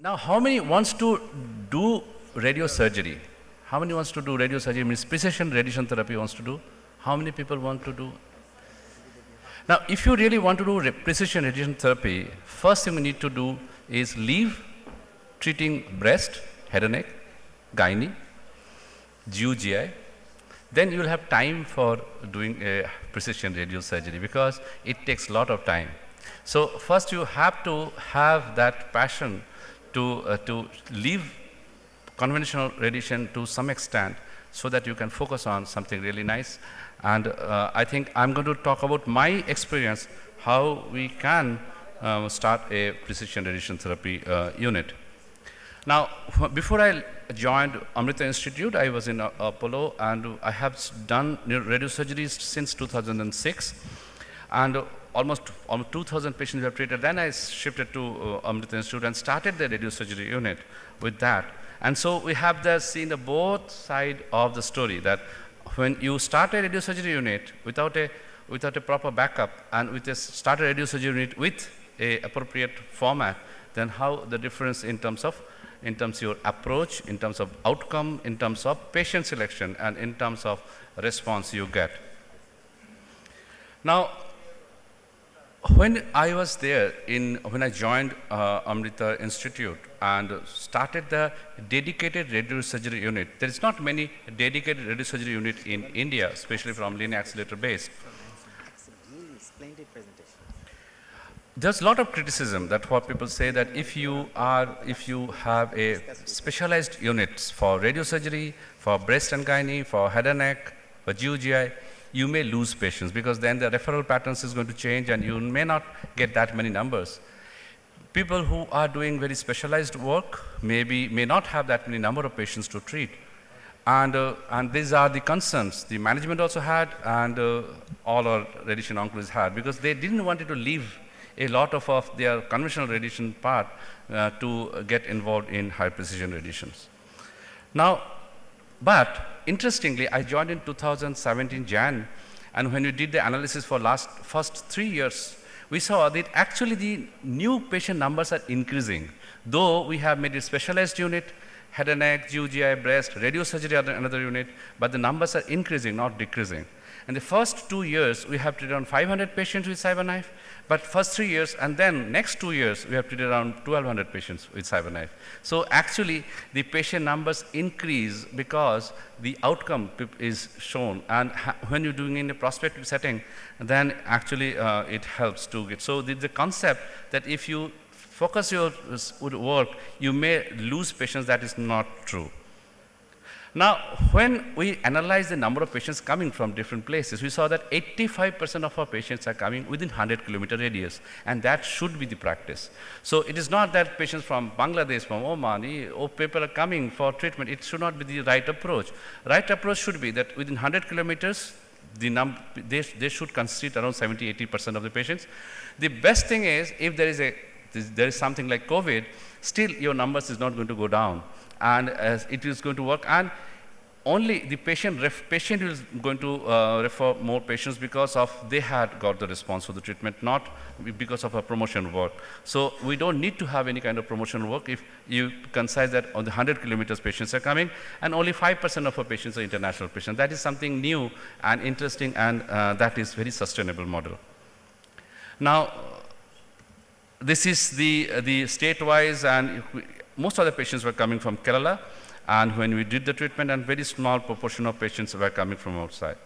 Now, how many wants to do radiosurgery? How many wants to do radiosurgery? Means precision radiation therapy wants to do. How many people want to do? Now, if you really want to do precision radiation therapy, first thing we need to do is leave treating breast, head and neck, gynae, GU/GI. Then you will have time for doing a precision radiosurgery because it takes a lot of time. So first you have to have that passion to leave conventional radiation to some extent so that you can focus on something really nice. And I think I'm going to talk about my experience, how we can start a precision radiation therapy unit. Now, before I joined Amrita Institute, I was in Apollo, and I have done radiosurgeries since 2006, and almost 2,000 patients were treated. Then I shifted to Amrita Institute and started the radiosurgery unit with that. And so we have seen the both side of the story, that when you start a radiosurgery unit without a proper backup and with a started radiosurgery unit with a appropriate format, then how the difference in terms of your approach, in terms of outcome, in terms of patient selection, and in terms of response you get. Now, when I was there, when I joined Amrita Institute and started the dedicated radiosurgery unit, there is not many dedicated radiosurgery unit in India, especially from linear accelerator based. There's a lot of criticism that what people say that if you have a specialized units for radiosurgery, for breast and gynae, for head and neck, for GU/GI, you may lose patients because then the referral patterns is going to change and you may not get that many numbers. People who are doing very specialized work may not have that many number of patients to treat. And these are the concerns the management also had, and all our radiation oncologists had, because they didn't want to leave a lot of their conventional radiation part to get involved in high precision radiations. Now, but interestingly, I joined in 2017 Jan, and when we did the analysis for first 3 years, we saw that actually the new patient numbers are increasing. Though we have made a specialized unit, head and neck, GU/GI, breast, radiosurgery another unit, but the numbers are increasing, not decreasing. In the first 2 years, we have treated around 500 patients with CyberKnife, but first 3 years, and then next 2 years, we have treated around 1,200 patients with CyberKnife. So actually, the patient numbers increase because the outcome is shown, and when you're doing in a prospective setting, then actually it helps to get. So the concept that if you focus your work, you may lose patients, that is not true. Now, when we analyze the number of patients coming from different places, we saw that 85% of our patients are coming within 100-kilometer radius, and that should be the practice. So it is not that patients from Bangladesh, from Oman, people are coming for treatment. It should not be the right approach. Right approach should be that within 100 kilometers, they should constitute around 70-80% of the patients. The best thing is, if there is something like COVID, still your numbers is not going to go down, and it is going to work, and only the patient is going to refer more patients because of they had got the response for the treatment, not because of a promotion work. So we don't need to have any kind of promotion work if you consider that on the 100 kilometers patients are coming, and only 5% of our patients are international patients. That is something new and interesting, and that is very sustainable model. Now, this is the state-wise, and most of the patients were coming from Kerala, and when we did the treatment, and very small proportion of patients were coming from outside.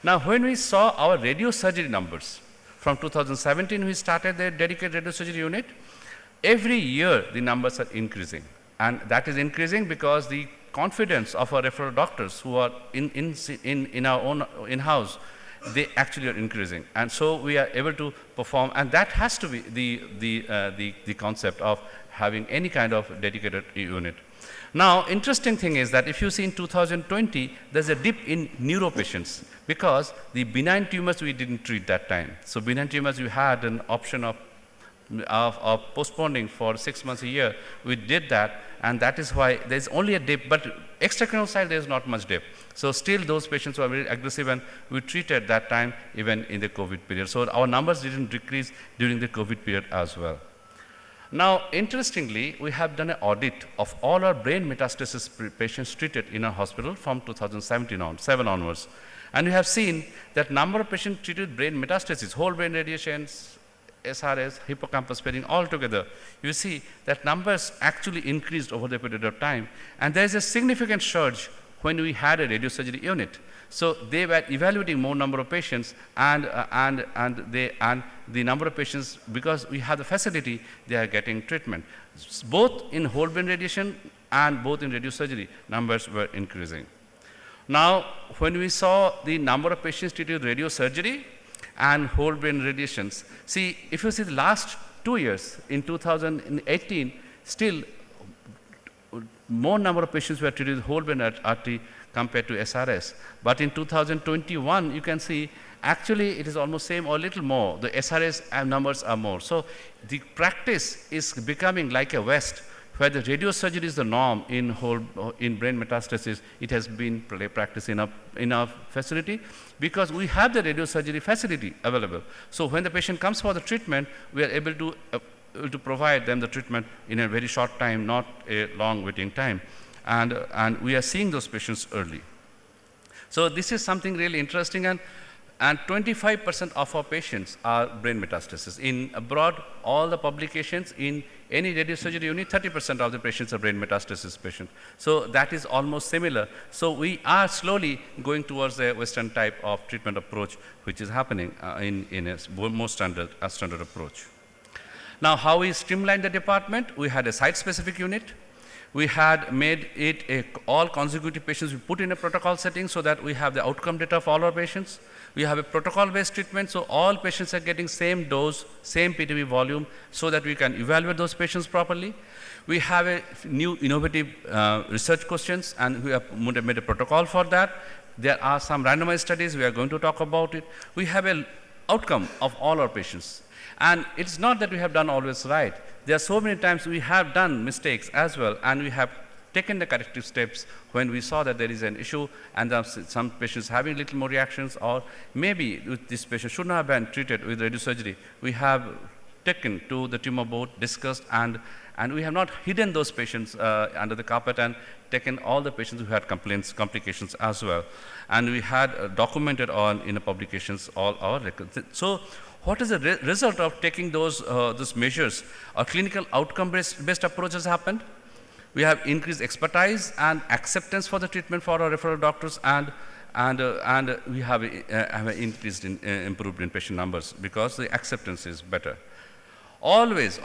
Now, when we saw our radiosurgery numbers, from 2017 we started the dedicated radiosurgery unit, every year the numbers are increasing, and that is increasing because the confidence of our referral doctors who are in our own in-house, they actually are increasing, and so we are able to perform, and that has to be the concept of having any kind of dedicated unit. Now, interesting thing is that if you see in 2020, there's a dip in neuro patients because the benign tumors we didn't treat that time. So benign tumors, we had an option of postponing for 6 months, a year. We did that, and that is why there's only a dip, but extracranial side there's not much dip. So still those patients were very aggressive, and we treated that time even in the COVID period. So our numbers didn't decrease during the COVID period as well. Now, interestingly, we have done an audit of all our brain metastasis patients treated in our hospital from 2017 on, 7 onwards. And we have seen that number of patients treated with brain metastasis, whole brain radiations, SRS, hippocampus sparing all together, you see that numbers actually increased over the period of time. And there is a significant surge when we had a radiosurgery unit. So they were evaluating more number of patients, and the number of patients, because we have the facility, they are getting treatment. Both in whole brain radiation and both in radiosurgery, numbers were increasing. Now, when we saw the number of patients treated with radiosurgery and whole brain radiations, see, if you see the last 2 years, in 2018, still more number of patients were treated with whole brain RT compared to SRS. But in 2021, you can see actually it is almost same or a little more. The SRS numbers are more. So the practice is becoming like a West, where the radiosurgery is the norm in brain metastasis. It has been practiced in our facility because we have the radiosurgery facility available. So when the patient comes for the treatment, we are able to provide them the treatment in a very short time, not a long waiting time. And we are seeing those patients early. So this is something really interesting, and 25% of our patients are brain metastasis. In abroad, all the publications in any radiosurgery unit, 30% of the patients are brain metastasis patients. So that is almost similar. So we are slowly going towards a Western type of treatment approach, which is happening in a more standard approach. Now, how we streamlined the department? We had a site-specific unit. We had made it all consecutive patients we put in a protocol setting so that we have the outcome data for all our patients. We have a protocol-based treatment, so all patients are getting same dose, same PTB volume, so that we can evaluate those patients properly. We have a new innovative research questions, and we have made a protocol for that. There are some randomized studies, we are going to talk about it. We have an outcome of all our patients. And it's not that we have done always right. There are so many times we have done mistakes as well, and we have taken the corrective steps when we saw that there is an issue and some patients having little more reactions, or maybe this patient should not have been treated with radiosurgery. We have taken to the tumor board, discussed, and we have not hidden those patients under the carpet and taken all the patients who had complications as well. And we had documented in the publications all our records. So what is the result of taking those measures? A clinical outcome-based approach has happened. We have increased expertise and acceptance for the treatment for our referral doctors, and we have increased improved in patient numbers because the acceptance is better. Always,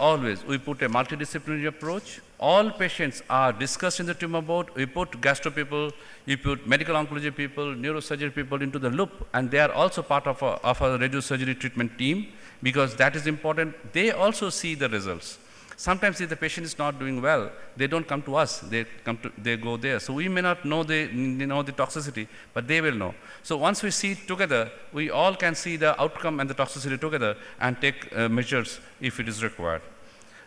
we put a multidisciplinary approach. All patients are discussed in the tumor board. We put gastro people, we put medical oncology people, neurosurgery people into the loop, and they are also part of our radiosurgery treatment team because that is important. They also see the results. Sometimes if the patient is not doing well, they don't come to us, they go there. So we may not know the toxicity, but they will know. So once we see it together, we all can see the outcome and the toxicity together and take measures if it is required.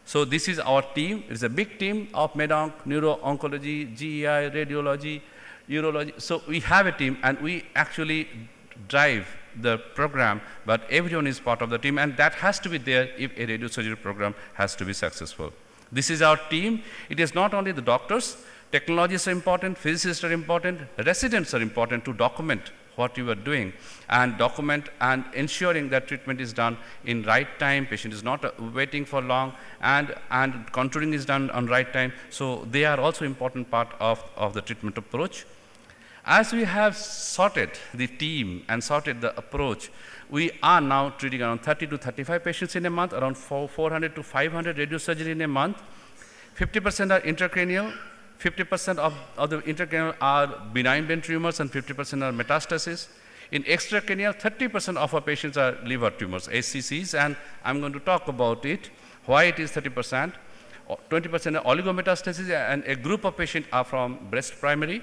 So this is our team. It is a big team of med-onc, neuro-oncology, GEI, radiology, urology. So we have a team, and we actually drive the program, but everyone is part of the team, and that has to be there if a radiosurgery program has to be successful. This is our team. It is not only the doctors. Technologists are important, physicists are important, residents are important to document what you are doing and document and ensuring that treatment is done in right time, patient is not waiting for long, and contouring is done on right time. So they are also important part of the treatment approach. As we have sorted the team and sorted the approach, we are now treating around 30 to 35 patients in a month, around 400 to 500 radiosurgery in a month. 50% are intracranial, 50% of the intracranial are benign brain tumors, and 50% are metastasis. In extracranial, 30% of our patients are liver tumors, SCCs, and I'm going to talk about it, why it is 30%. 20% are oligometastasis, and a group of patients are from breast primary,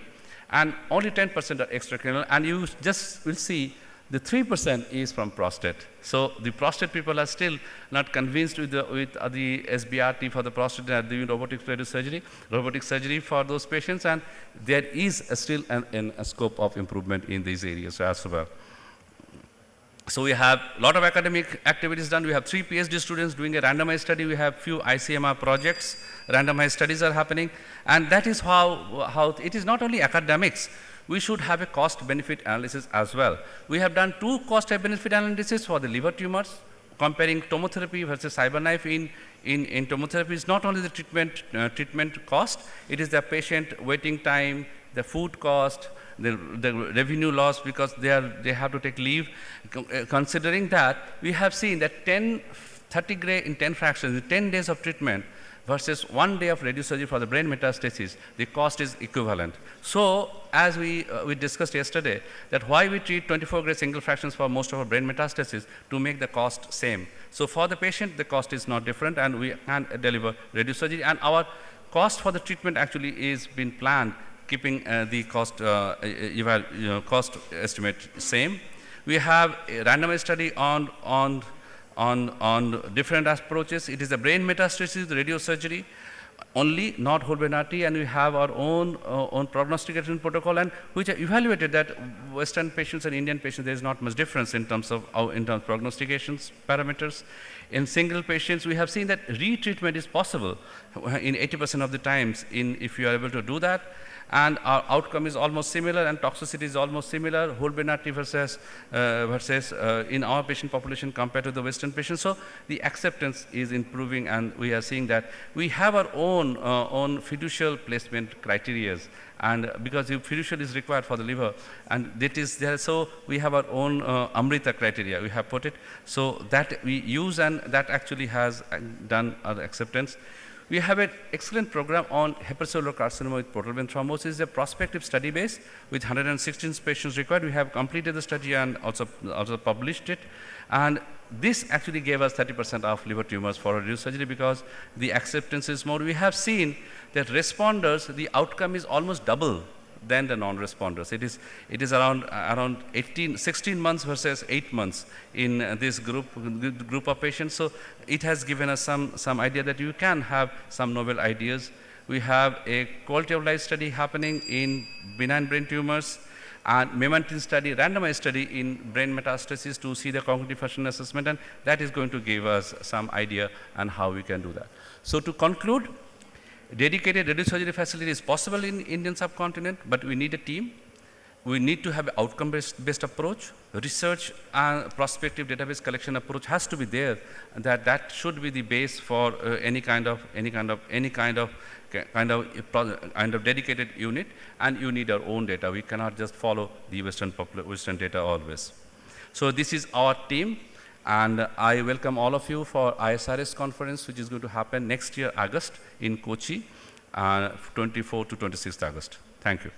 and only 10% are extracranial, and you just will see the 3% is from prostate. So the prostate people are still not convinced with the SBRT for the prostate and doing robotic surgery for those patients, and there is still a scope of improvement in these areas as well. So we have a lot of academic activities done. We have 3 PhD students doing a randomized study. We have few ICMR projects, randomized studies are happening. And that is how it is not only academics. We should have a cost-benefit analysis as well. We have done 2 cost-benefit analysis for the liver tumors, comparing tomotherapy versus CyberKnife. In tomotherapy is not only the treatment cost, it is the patient waiting time, the food cost, the revenue loss because they have to take leave. Considering that, we have seen that 30 gray in 10 fractions, in 10 days of treatment versus 1 day of radiosurgery for the brain metastasis, the cost is equivalent. So, as we discussed yesterday, that why we treat 24 gray single fractions for most of our brain metastasis to make the cost same. So, for the patient, the cost is not different, and we can deliver radiosurgery, and our cost for the treatment actually is been planned keeping the cost cost estimate same. We have a randomized study on different approaches. It is a brain metastasis radiosurgery only, not whole brain RT, and we have our own prognostication protocol, and which evaluated that Western patients and Indian patients there is not much difference in terms of prognostications parameters. In single patients, we have seen that retreatment is possible in 80% of the times if you are able to do that. And our outcome is almost similar, and toxicity is almost similar, whole brain RT versus in our patient population compared to the Western patients. So the acceptance is improving, and we are seeing that we have our own fiducial placement criteria, and because the fiducial is required for the liver, and that is there, so we have our own Amrita criteria. We have put it so that we use, and that actually has done our acceptance. We have an excellent program on hepatocellular carcinoma with portal vein thrombosis. It's a prospective study base with 116 patients required. We have completed the study and also published it. And this actually gave us 30% of liver tumors for radiosurgery because the acceptance is more. We have seen that responders, the outcome is almost double than the non-responders. It is around 16 months versus 8 months in this group of patients. So it has given us some idea that you can have some novel ideas. We have a quality of life study happening in benign brain tumors, and memantine study, randomized study in brain metastasis to see the cognitive function assessment, and that is going to give us some idea on how we can do that. So to conclude, dedicated radiosurgery facility is possible in Indian subcontinent, but we need a team. We need to have an outcome-based approach. Research and prospective database collection approach has to be there. That should be the base for any kind of dedicated unit. And you need our own data. We cannot just follow the Western data always. So this is our team. And I welcome all of you for ISRS conference, which is going to happen next year, August, in Kochi, 24 to 26th August. Thank you.